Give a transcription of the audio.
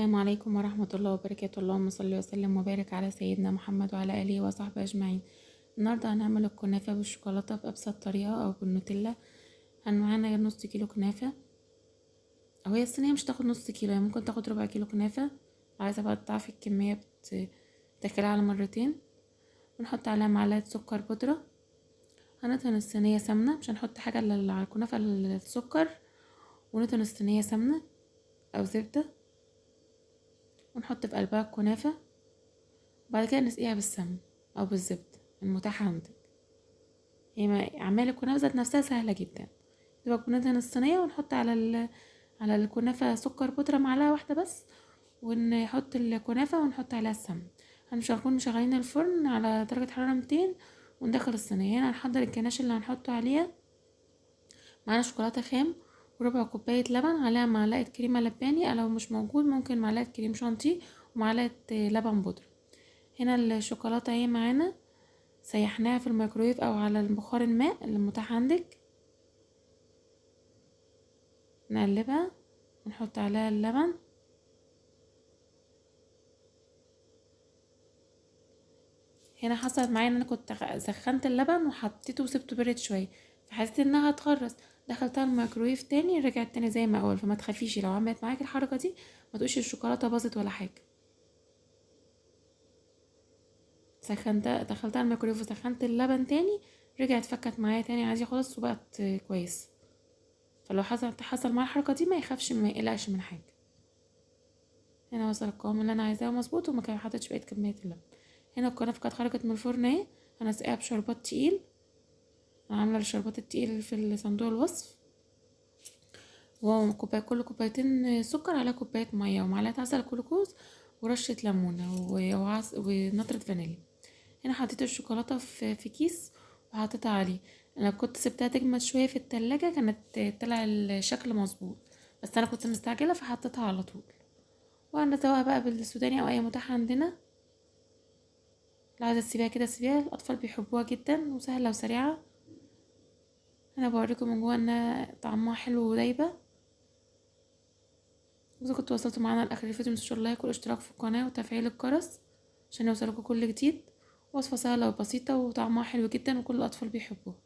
السلام عليكم ورحمة الله وبركاته. اللهم صل وسلم وبارك على سيدنا محمد وعلى آله وصحبه أجمعين. النهاردة هنعمل الكنافة بالشوكولاتة بأبسط طريقة أو بالنوتيلا. معانا نص كيلو كنافة، أو هي الصينية مش تاخد نص كيلو، يعني ممكن تاخد ربع كيلو كنافة. عايزة بقى تضعفي الكمية بتاكلها على مرتين. ونحط عليها معلقة سكر بودرة. هندهن الصينية سمنة، مش هنحط حاجة إلا على الكنافة إلا السكر. وندهن الصينية سمنة أو زبدة، ونحط في قلبها الكنافة. وبعد كده نسقيها بالسمن او بالزبدة المتاحة عندك. هي اعمال الكنافة ذات نفسها سهلة جدا. يبقى بندهن الصينية ونحط على الكنافة سكر بودرة معلقة واحدة بس، ونحط الكنافة ونحط عليها السمن. هنكون مشغلين الفرن على درجة حرارة 200، وندخل الصينية. هنا هنحضر الجناش اللي هنحطه عليها. معانا شوكولاتة خام وربع كوباية لبن، عليها معلقة كريمة لباني، لو مش موجود ممكن معلقة كريم شانتيه، ومعلقة لبن بودرة. هنا الشوكولاتة اهي معانا، سيحناها في الميكرويف او على البخار الماء اللي متاح عندك. نقلبها ونحط عليها اللبن. هنا حصلت معايا ان انا كنت سخنت اللبن وحطيته وسبته برد شويه، فحسيت انها هتخرس. دخلتها الميكرويف تاني، رجعت تاني زي ما اول. فما تخافيش لو عملت معاكي الحركه دي، ما تقولش الشوكولاته باظت ولا حاجه. دخلتها الميكرويف وسخنت اللبن تاني، رجعت فكت معايا تاني عادي خالص وبقت كويس. فلو حصل معايا الحركه دي ما يخافش، ما يقلقش من حاجه. هنا وصل القوام اللي انا عايزاه مظبوط، وما كان حطيتش بقيه كميه اللبن. هنا الكنافه كانت خرجت من الفرن اهي. هنسقيها بشربات تقيل. انا عامله الشربات التقيل في صندوق الوصف. كل كوبايتين سكر على كوبايه ميه ومعلقه عسل كلوكوز ورشه ليمونه ونطره فانيليا. هنا حطيت الشوكولاته في كيس وحطيتها عليه. انا كنت سبتها تجمد شويه في التلاجة، كانت طلع الشكل مظبوط، بس انا كنت مستعجله فحطيتها على طول. وهنسويها بقى بالسوداني او اي متاح عندنا. لا، عايزه تسيبيها كده سيبيها، الاطفال بيحبوها جدا وسهله وسريعه. انا بوريكم من جوه ان طعمها حلو ودايبه. واذا كنتوا وصلتوا معانا لاخر الفيديو متنسوش اللايك والاشتراك في القناه وتفعيل الجرس عشان يوصلكوا كل جديد. وصفه سهله وبسيطه وطعمها حلو جدا وكل الاطفال بيحبوها.